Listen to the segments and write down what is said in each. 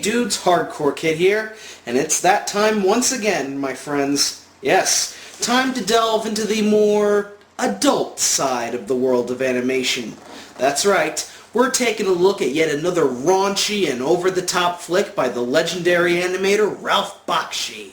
dudes, Hardcore Kid here, and it's that time once again, my friends. Yes, time to delve into the more adult side of the world of animation. That's right, we're taking a look at yet another raunchy and over-the-top flick by the legendary animator Ralph Bakshi.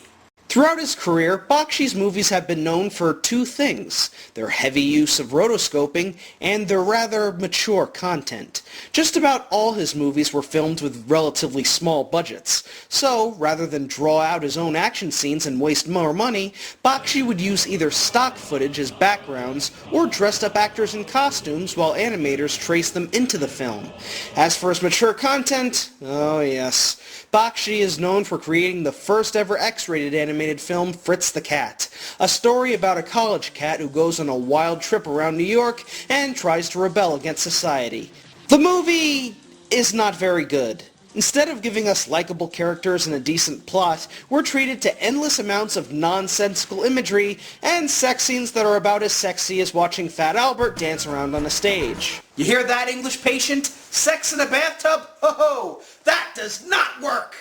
Throughout his career, Bakshi's movies have been known for two things: their heavy use of rotoscoping and their rather mature content. Just about all his movies were filmed with relatively small budgets, so rather than draw out his own action scenes and waste more money, Bakshi would use either stock footage as backgrounds or dressed up actors in costumes while animators traced them into the film. As for his mature content, oh yes, Bakshi is known for creating the first ever X-rated animated film, Fritz the Cat, a story about a college cat who goes on a wild trip around New York and tries to rebel against society. The movie is not very good. Instead of giving us likable characters and a decent plot, we're treated to endless amounts of nonsensical imagery and sex scenes that are about as sexy as watching Fat Albert dance around on a stage. You hear that, English patient? Sex in a bathtub? Ho-ho! That does not work!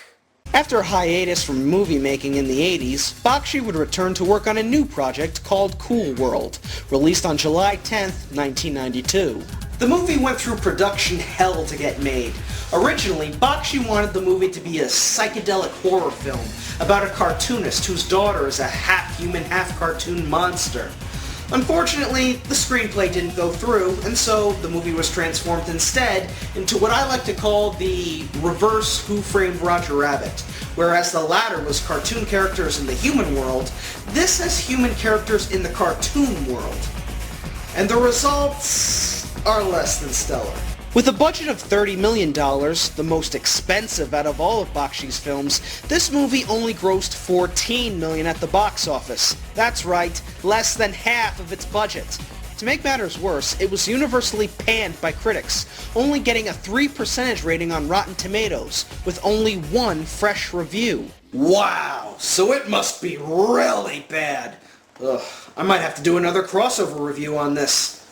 After a hiatus from movie making in the 80s, Bakshi would return to work on a new project called Cool World, released on July 10th, 1992. The movie went through production hell to get made. Originally, Bakshi wanted the movie to be a psychedelic horror film about a cartoonist whose daughter is a half-human, half-cartoon monster. Unfortunately, the screenplay didn't go through, and so the movie was transformed instead into what I like to call the reverse Who Framed Roger Rabbit. Whereas the latter was cartoon characters in the human world, this has human characters in the cartoon world. And the results are less than stellar. With a budget of $30 million, the most expensive out of all of Bakshi's films, this movie only grossed $14 million at the box office. That's right, less than half of its budget. To make matters worse, it was universally panned by critics, only getting a 3% rating on Rotten Tomatoes, with only one fresh review. Wow, so it must be really bad. Ugh, I might have to do another crossover review on this.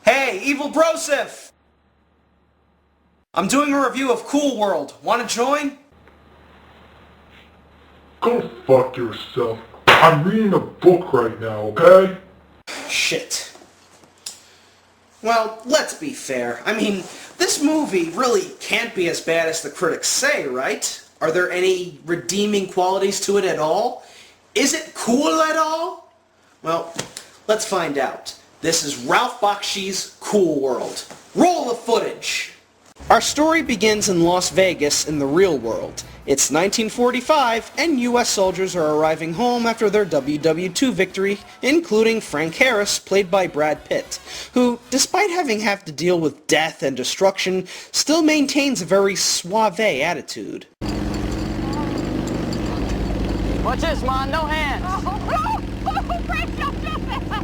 Hey, Evil Broseph! I'm doing a review of Cool World. Want to join? Go fuck yourself. I'm reading a book right now, okay? Shit. Well, let's be fair. I mean, this movie really can't be as bad as the critics say, right? Are there any redeeming qualities to it at all? Is it cool at all? Well, let's find out. This is Ralph Bakshi's Cool World. Roll the footage! Our story begins in Las Vegas in the real world. It's 1945, and U.S. soldiers are arriving home after their WW2 victory, including Frank Harris, played by Brad Pitt, who, despite having to deal with death and destruction, still maintains a very suave attitude. Watch this, Mom, no hands.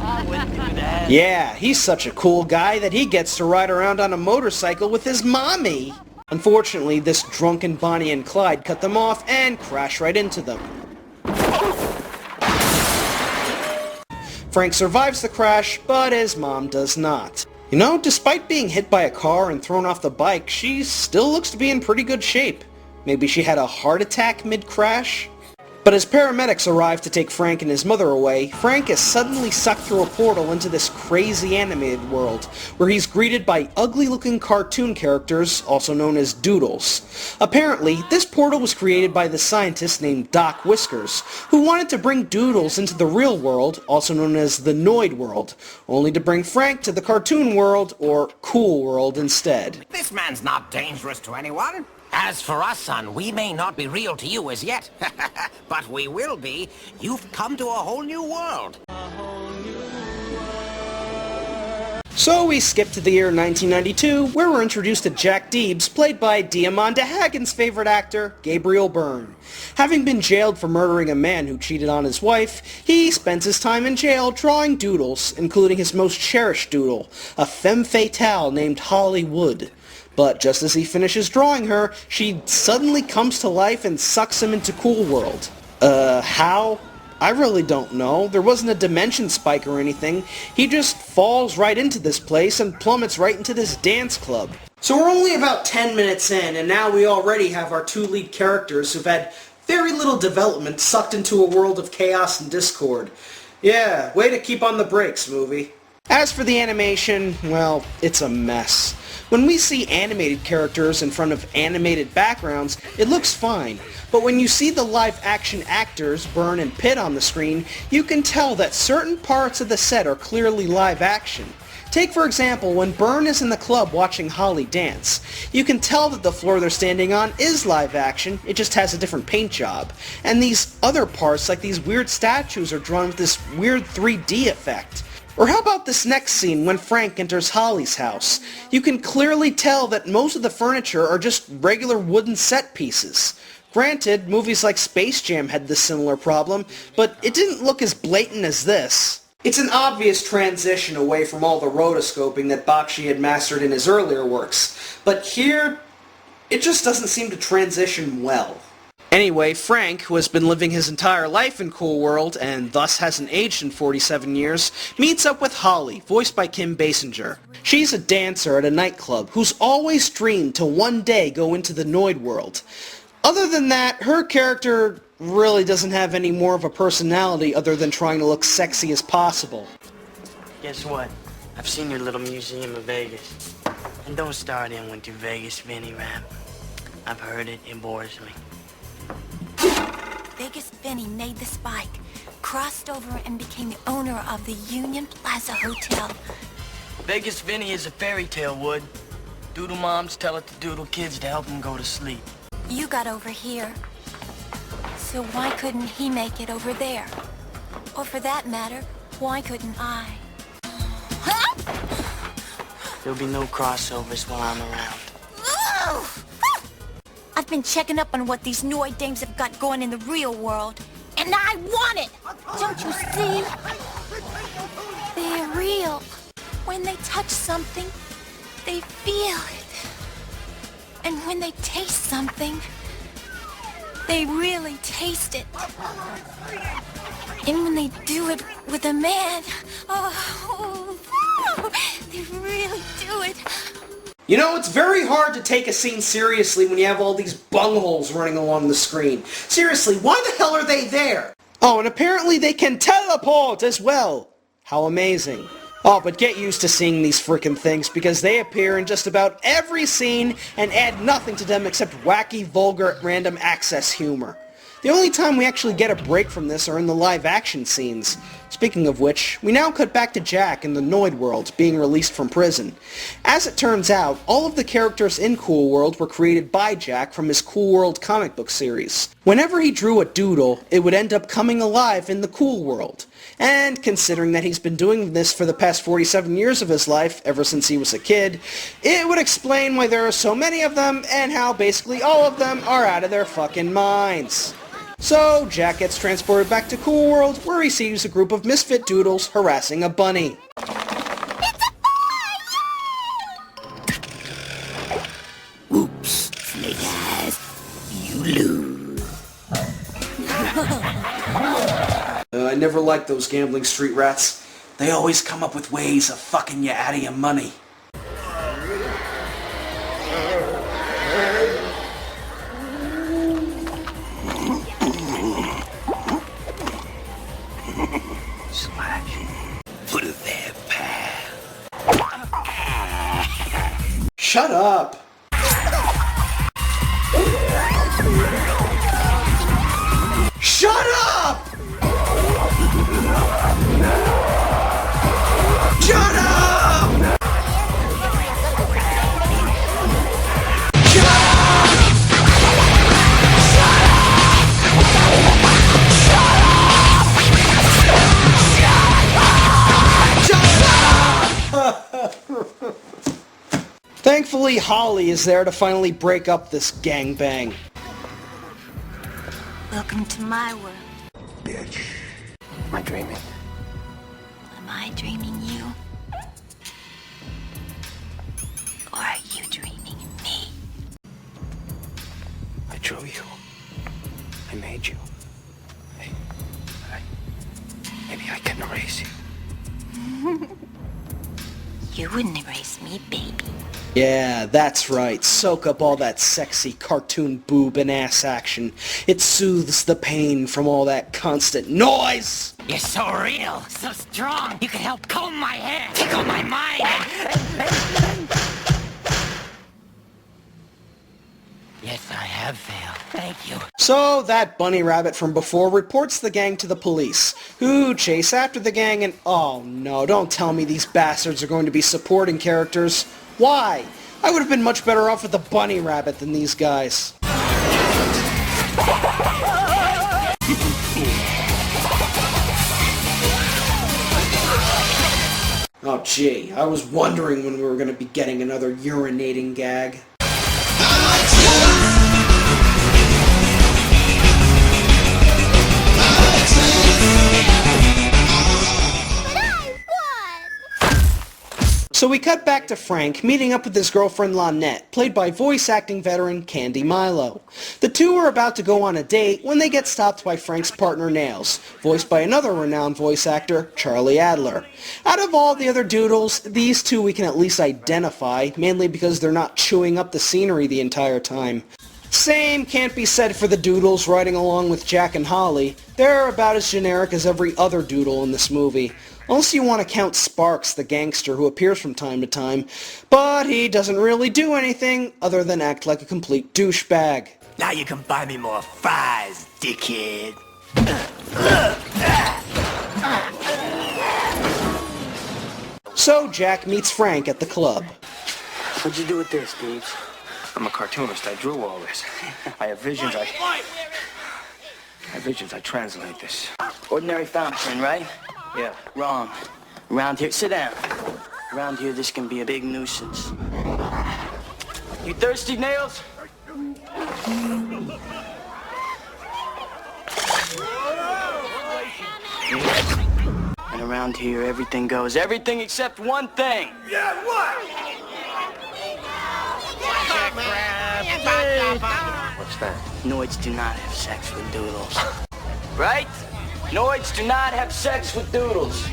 I wouldn't do that. Yeah, he's such a cool guy that he gets to ride around on a motorcycle with his mommy. Unfortunately, this drunken Bonnie and Clyde cut them off and crash right into them. Frank survives the crash, but his mom does not. You know, despite being hit by a car and thrown off the bike, she still looks to be in pretty good shape. Maybe she had a heart attack mid-crash? But as paramedics arrive to take Frank and his mother away, Frank is suddenly sucked through a portal into this crazy animated world, where he's greeted by ugly-looking cartoon characters, also known as Doodles. Apparently, this portal was created by the scientist named Doc Whiskers, who wanted to bring Doodles into the real world, also known as the Noid world, only to bring Frank to the cartoon world, or Cool World, instead. This man's not dangerous to anyone. As for us, son, we may not be real to you as yet, but we will be. You've come to a whole new world. So we skip to the year 1992, where we're introduced to Jack Deebs, played by Diamanda Hagen's favorite actor, Gabriel Byrne. Having been jailed for murdering a man who cheated on his wife, he spends his time in jail drawing doodles, including his most cherished doodle, a femme fatale named Hollywood. But just as he finishes drawing her, she suddenly comes to life and sucks him into Cool World. How? I really don't know. There wasn't a dimension spike or anything. He just falls right into this place and plummets right into this dance club. So we're only about 10 minutes in, and now we already have our two lead characters who've had very little development sucked into a world of chaos and discord. Yeah, way to keep on the brakes, movie. As for the animation, well, it's a mess. When we see animated characters in front of animated backgrounds, it looks fine. But when you see the live-action actors, Byrne and Pitt, on the screen, you can tell that certain parts of the set are clearly live-action. Take, for example, when Byrne is in the club watching Holly dance. You can tell that the floor they're standing on is live action, it just has a different paint job. And these other parts, like these weird statues, are drawn with this weird 3D effect. Or how about this next scene when Frank enters Holly's house? You can clearly tell that most of the furniture are just regular wooden set pieces. Granted, movies like Space Jam had this similar problem, but it didn't look as blatant as this. It's an obvious transition away from all the rotoscoping that Bakshi had mastered in his earlier works, but here, it just doesn't seem to transition well. Anyway, Frank, who has been living his entire life in Cool World, and thus hasn't aged in 47 years, meets up with Holly, voiced by Kim Basinger. She's a dancer at a nightclub who's always dreamed to one day go into the Noid world. Other than that, her character really doesn't have any more of a personality other than trying to look sexy as possible. Guess what? I've seen your little museum in Vegas. And don't start in with your Vegas Vinny rap. I've heard it, it bores me. Vegas Vinny made the spike, crossed over and became the owner of the Union Plaza Hotel. Vegas Vinny is a fairy tale, Wood. Doodle moms tell it to doodle kids to help them go to sleep. You got over here. So why couldn't he make it over there? Or for that matter, why couldn't I? There'll be no crossovers while I'm around. I've been checking up on what these Noid dames have got going in the real world, and I want it! Don't you see? They're real. When they touch something, they feel it. And when they taste something, they really taste it. And when they do it with a man, oh, they really do it. You know, it's very hard to take a scene seriously when you have all these bungholes running along the screen. Seriously, why the hell are they there? Oh, and apparently they can teleport as well. How amazing. Oh, but get used to seeing these frickin' things, because they appear in just about every scene and add nothing to them except wacky, vulgar, random access humor. The only time we actually get a break from this are in the live-action scenes. Speaking of which, we now cut back to Jack in the Noid world, being released from prison. As it turns out, all of the characters in Cool World were created by Jack from his Cool World comic book series. Whenever he drew a doodle, it would end up coming alive in the Cool World. And considering that he's been doing this for the past 47 years of his life, ever since he was a kid, it would explain why there are so many of them, and how basically all of them are out of their fucking minds. So, Jack gets transported back to Cool World, where he sees a group of misfit doodles harassing a bunny. Oops, Snake Eyes, you lose. I never liked those gambling street rats. They always come up with ways of fucking you out of your money. Put it there, pal. Shut up! Shut up! Shut up! Thankfully, Holly is there to finally break up this gangbang. Welcome to my world. Bitch. Am I dreaming? Am I dreaming you? Or are you dreaming me? I drew you. I made you. Maybe I can erase you. You wouldn't erase me, baby. Yeah, that's right. Soak up all that sexy cartoon boob and ass action. It soothes the pain from all that constant noise! You're so real, so strong. You can help comb my hair, tickle my mind, Yes, I have failed. Thank you. So, that bunny rabbit from before reports the gang to the police, who chase after the gang and... Oh no, don't tell me these bastards are going to be supporting characters. Why? I would have been much better off with the bunny rabbit than these guys. Oh gee, I was wondering when we were going to be getting another urinating gag. So we cut back to Frank meeting up with his girlfriend Lonette, played by voice acting veteran Candy Milo. The two are about to go on a date when they get stopped by Frank's partner Nails, voiced by another renowned voice actor, Charlie Adler. Out of all the other doodles, these two we can at least identify, mainly because they're not chewing up the scenery the entire time. Same can't be said for the doodles riding along with Jack and Holly. They're about as generic as every other doodle in this movie. Unless you want to count Sparks, the gangster who appears from time to time, but he doesn't really do anything other than act like a complete douchebag. Now you can buy me more fries, dickhead. So Jack meets Frank at the club. What'd you do with this, Deebs? I'm a cartoonist. I drew all this. I have visions. I translate this. Ordinary fountain pen, right? Yeah. Wrong. Around here, sit down. Around here, this can be a big nuisance. You thirsty, Nails? And around here, everything goes. Everything except one thing. Yeah, what? What's that? Noids do not have sex with doodles. Right? Noids do not have sex with doodles.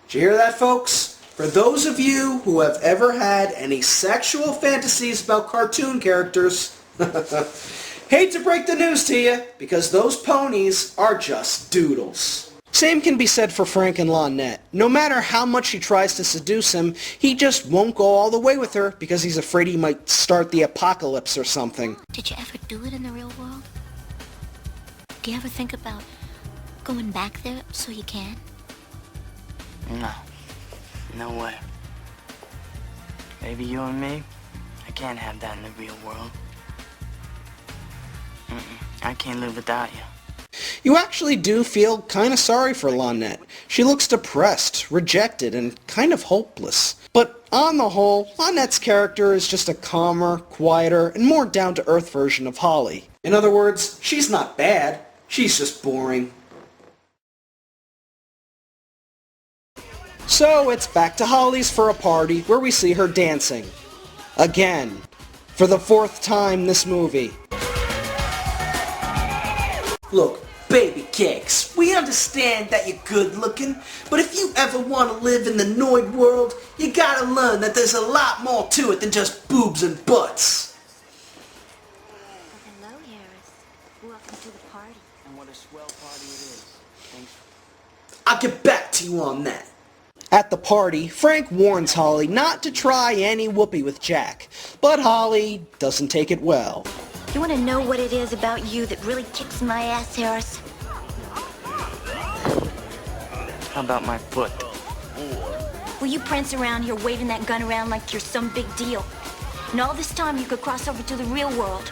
Did you hear that, folks? For those of you who have ever had any sexual fantasies about cartoon characters, hate to break the news to you, because those ponies are just doodles. Same can be said for Frank and Lonette. No matter how much she tries to seduce him, he just won't go all the way with her because he's afraid he might start the apocalypse or something. Did you ever do it in the real world? Do you ever think about going back there so you can? No. No way. Maybe you and me, I can't have that in the real world. I can't live without you. You actually do feel kind of sorry for Lonette. She looks depressed, rejected, and kind of hopeless. But on the whole, Lonette's character is just a calmer, quieter, and more down-to-earth version of Holly. In other words, she's not bad, she's just boring. So it's back to Holly's for a party where we see her dancing. Again. For the 4th time this movie. Look, baby cakes, we understand that you're good looking, but if you ever want to live in the Noid world, you gotta learn that there's a lot more to it than just boobs and butts. Hello, Harris. Welcome to the party. And what a swell party it is. Thanks. I'll get back to you on that. At the party, Frank warns Holly not to try any whoopee with Jack, but Holly doesn't take it well. You want to know what it is about you that really kicks my ass, Harris? How about my foot? Well, you prance around here waving that gun around like you're some big deal. And all this time you could cross over to the real world.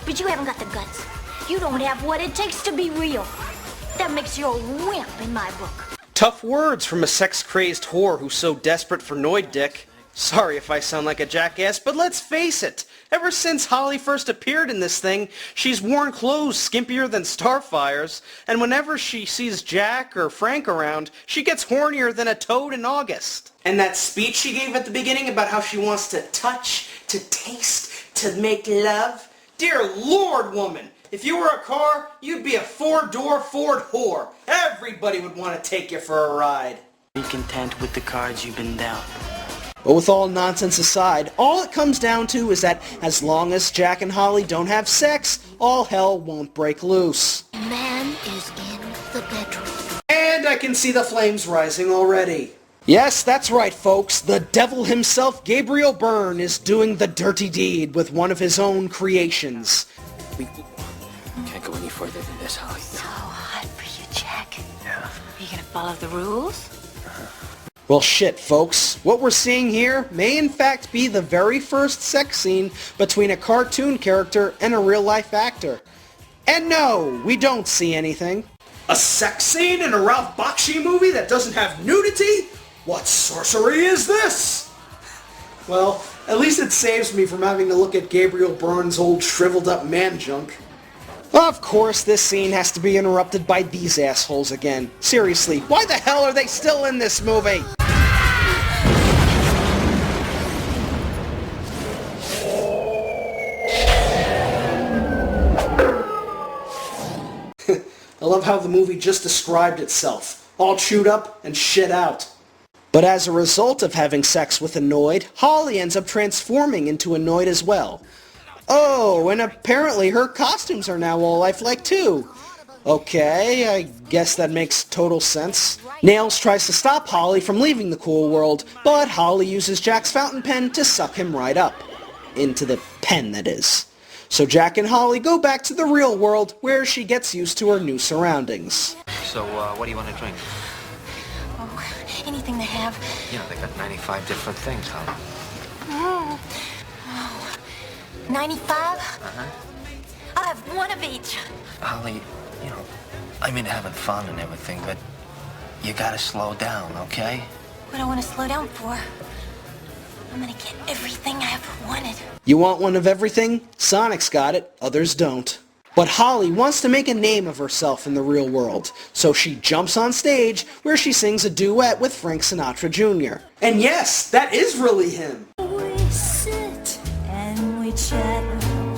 But you haven't got the guts. You don't have what it takes to be real. That makes you a wimp in my book. Tough words from a sex-crazed whore who's so desperate for Noid dick. Sorry if I sound like a jackass, but let's face it. Ever since Holly first appeared in this thing, she's worn clothes skimpier than Starfire's, and whenever she sees Jack or Frank around, she gets hornier than a toad in August. And that speech she gave at the beginning about how she wants to touch, to taste, to make love? Dear Lord, woman! If you were a car, you'd be a 4-door Ford whore. Everybody would want to take you for a ride. Be content with the cards you've been dealt. But with all nonsense aside, all it comes down to is that as long as Jack and Holly don't have sex, all hell won't break loose. Man is in the bedroom. And I can see the flames rising already. Yes, that's right, folks. The devil himself, Gabriel Byrne, is doing the dirty deed with one of his own creations. We can't go any further than this, Holly. So hot for you, Jack. Yeah. Are you gonna follow the rules? Well, shit, folks. What we're seeing here may in fact be the very first sex scene between a cartoon character and a real-life actor. And no, we don't see anything. A sex scene in a Ralph Bakshi movie that doesn't have nudity? What sorcery is this? Well, at least it saves me from having to look at Gabriel Byrne's old shriveled up man junk. Of course, this scene has to be interrupted by these assholes again. Seriously, why the hell are they still in this movie? I love how the movie just described itself, all chewed up and shit out. But as a result of having sex with Annoyed, Holly ends up transforming into Annoyed as well. Oh, and apparently her costumes are now all lifelike too. Okay, I guess that makes total sense. Nails tries to stop Holly from leaving the cool world, but Holly uses Jack's fountain pen to suck him right up. Into the pen, that is. So Jack and Holly go back to the real world, where she gets used to her new surroundings. So, what do you want to drink? Oh, anything they have. You know, they got 95 different things, Holly. Oh. 95? Uh-huh. I'll have one of each. Holly, you know, I mean having fun and everything, but you gotta slow down, okay? What do I want to slow down for? I'm gonna get everything I ever wanted. You want one of everything? Sonic's got it, others don't. But Holly wants to make a name of herself in the real world, so she jumps on stage where she sings a duet with Frank Sinatra Jr. And yes, that is really him. We sit and we chat.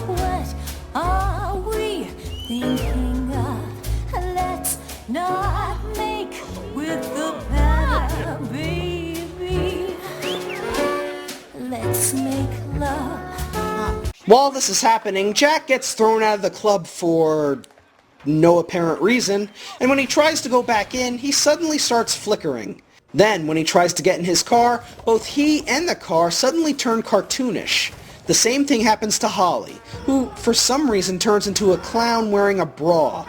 What are we thinking of? Let's not make with the better, baby. Let's make love. While this is happening, Jack gets thrown out of the club for no apparent reason, and when he tries to go back in, he suddenly starts flickering. Then, when he tries to get in his car, both he and the car suddenly turn cartoonish. The same thing happens to Holly, who for some reason turns into a clown wearing a bra.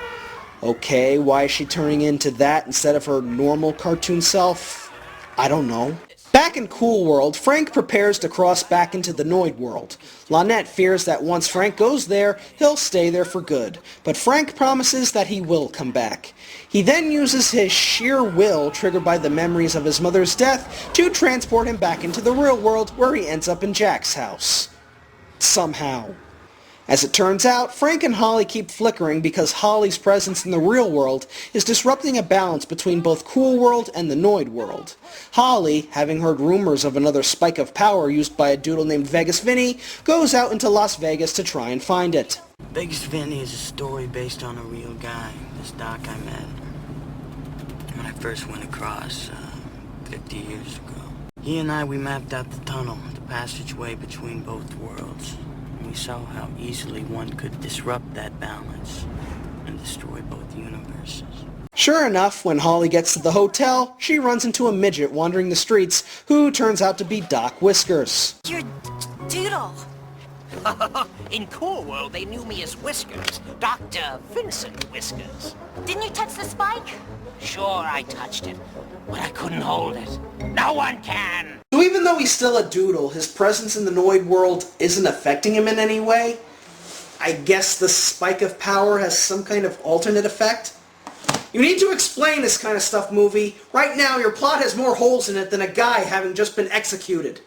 Okay, why is she turning into that instead of her normal cartoon self? I don't know. Back in Cool World, Frank prepares to cross back into the Noid world. Lynette fears that once Frank goes there, he'll stay there for good, but Frank promises that he will come back. He then uses his sheer will, triggered by the memories of his mother's death, to transport him back into the real world, where he ends up in Jack's house. Somehow. As it turns out, Frank and Holly keep flickering because Holly's presence in the real world is disrupting a balance between both Cool World and the Noid world. Holly, having heard rumors of another spike of power used by a doodle named Vegas Vinny, goes out into Las Vegas to try and find it. Vegas Vinny is a story based on a real guy, this doc I met when I first went across 50 years ago. He and I, we mapped out the tunnel, the passageway between both worlds. We saw how easily one could disrupt that balance and destroy both universes. Sure enough, when Holly gets to the hotel, she runs into a midget wandering the streets who turns out to be Doc Whiskers. You're Doodle. In Cool World, they knew me as Whiskers, Dr. Vincent Whiskers. Didn't you touch the spike? Sure, I touched it, but I couldn't hold it. No one can! So even though he's still a doodle, his presence in the Noid world isn't affecting him in any way? I guess the spike of power has some kind of alternate effect? You need to explain this kind of stuff, movie. Right now, your plot has more holes in it than a guy having just been executed.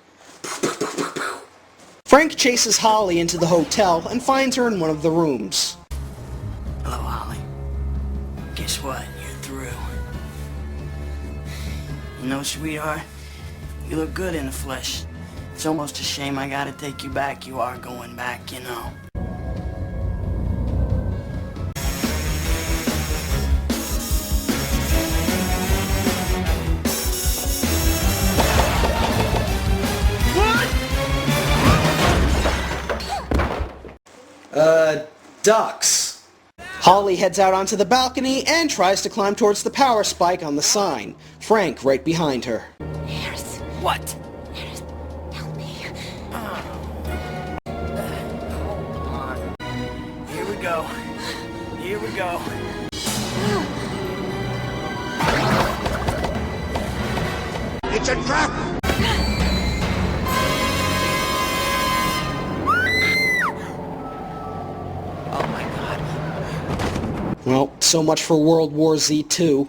Frank chases Holly into the hotel and finds her in one of the rooms. Hello, Holly. Guess what? You're through. You know, sweetheart, you look good in the flesh. It's almost a shame I gotta take you back. You are going back, you know. ducks. Holly heads out onto the balcony and tries to climb towards the power spike on the sign. Frank right behind her. Harris, What? Harris, help me. Hold on. Here we go. Here we go. It's a trap! Oh my god. Well, so much for World War Z 2.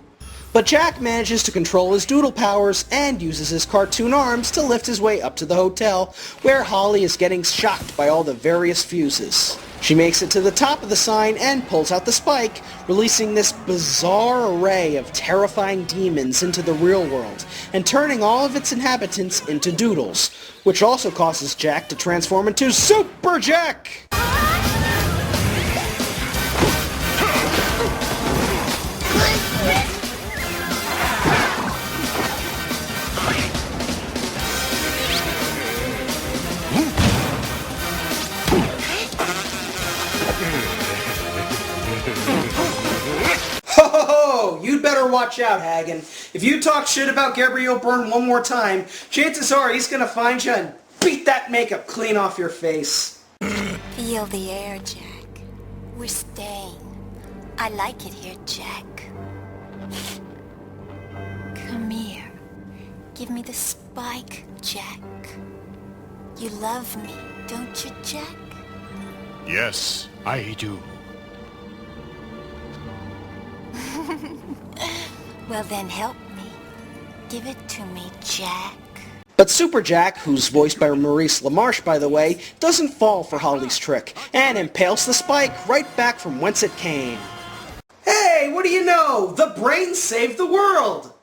But Jack manages to control his doodle powers and uses his cartoon arms to lift his way up to the hotel, where Holly is getting shocked by all the various fuses. She makes it to the top of the sign and pulls out the spike, releasing this bizarre array of terrifying demons into the real world, and turning all of its inhabitants into doodles, which also causes Jack to transform into Super Jack! Ho! You'd better watch out, Hagen. If you talk shit about Gabriel Byrne one more time, chances are he's gonna find you and beat that makeup clean off your face. Feel the air, Jack. We're staying. I like it here, Jack. Come here. Give me the spike, Jack. You love me, don't you, Jack? Yes, I do. Well then help me. Give it to me, Jack. But Super Jack, who's voiced by Maurice LaMarche by the way, doesn't fall for Holly's trick, and impales the spike right back from whence it came. Hey, what do you know? The brain saved the world!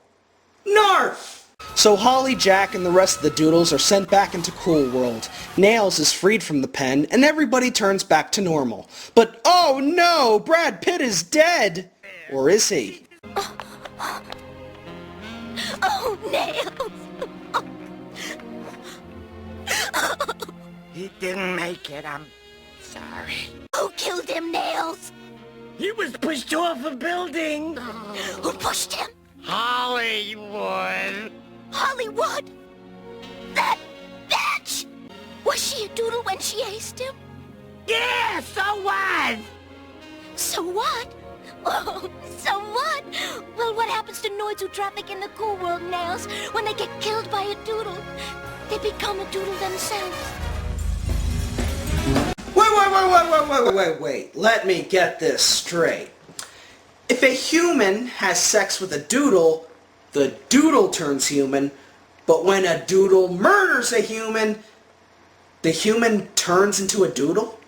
Narf! So Holly, Jack, and the rest of the Doodles are sent back into Cool World. Nails is freed from the pen, and everybody turns back to normal. But oh no! Brad Pitt is dead! Or is he? Oh, Nails! He didn't make it, I'm sorry. Who killed him, Nails? He was pushed off a building! Who pushed him? Hollywood! Hollywood! That bitch! Was she a doodle when she aced him? Yeah, so what? So what? Oh, so what? Well, what happens to noids who traffic in the Cool World, Nails? When they get killed by a doodle, they become a doodle themselves. Wait. Let me get this straight. If a human has sex with a doodle, the doodle turns human, but when a doodle murders a human, the human turns into a doodle?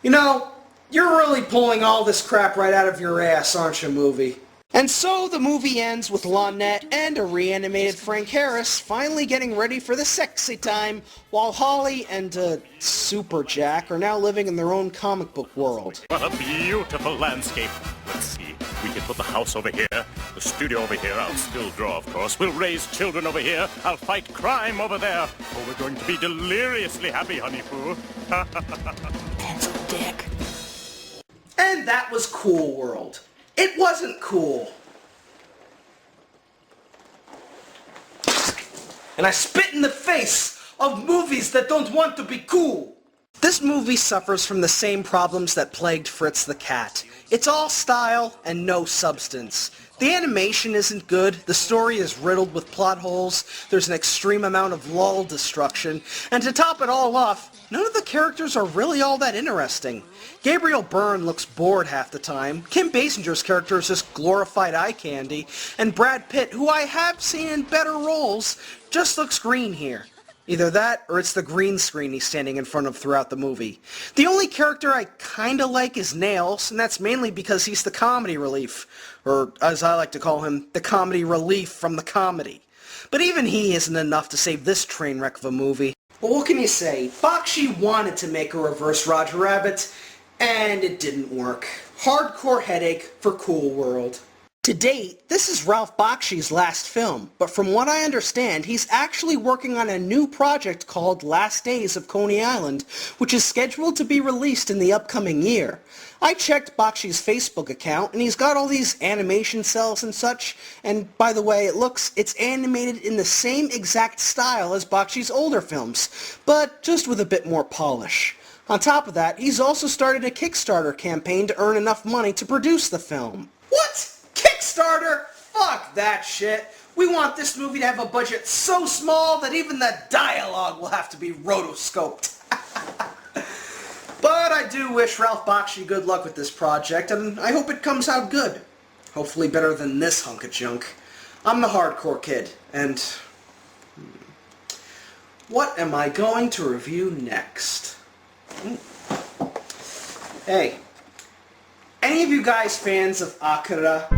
You know, you're really pulling all this crap right out of your ass, aren't you, movie? And so the movie ends with Lonette and a reanimated Frank Harris finally getting ready for the sexy time, while Holly and Super Jack are now living in their own comic book world. What a beautiful landscape. Let's see. We can put the house over here, the studio over here. I'll still draw, of course. We'll raise children over here. I'll fight crime over there. Oh, we're going to be deliriously happy, honey poo. Pencil dick. And that was Cool World. It wasn't cool. And I spit in the face of movies that don't want to be cool. This movie suffers from the same problems that plagued Fritz the Cat. It's all style and no substance. The animation isn't good, the story is riddled with plot holes, there's an extreme amount of lull destruction, and to top it all off, none of the characters are really all that interesting. Gabriel Byrne looks bored half the time, Kim Basinger's character is just glorified eye candy, and Brad Pitt, who I have seen in better roles, just looks green here. Either that, or it's the green screen he's standing in front of throughout the movie. The only character I kinda like is Nails, and that's mainly because he's the comedy relief. Or, as I like to call him, the comedy relief from the comedy. But even he isn't enough to save this train wreck of a movie. Well, what can you say? Bakshi wanted to make a reverse Roger Rabbit, and it didn't work. Hardcore headache for Cool World. To date, this is Ralph Bakshi's last film, but from what I understand, he's actually working on a new project called Last Days of Coney Island, which is scheduled to be released in the upcoming year. I checked Bakshi's Facebook account, and he's got all these animation cells and such, and by the way, it's animated in the same exact style as Bakshi's older films, but just with a bit more polish. On top of that, he's also started a Kickstarter campaign to earn enough money to produce the film. What? Kickstarter? Fuck that shit. We want this movie to have a budget so small that even the dialogue will have to be rotoscoped. But I do wish Ralph Bakshi good luck with this project, and I hope it comes out good. Hopefully better than this hunk of junk. I'm the hardcore kid, and what am I going to review next? Hey, any of you guys fans of Akira?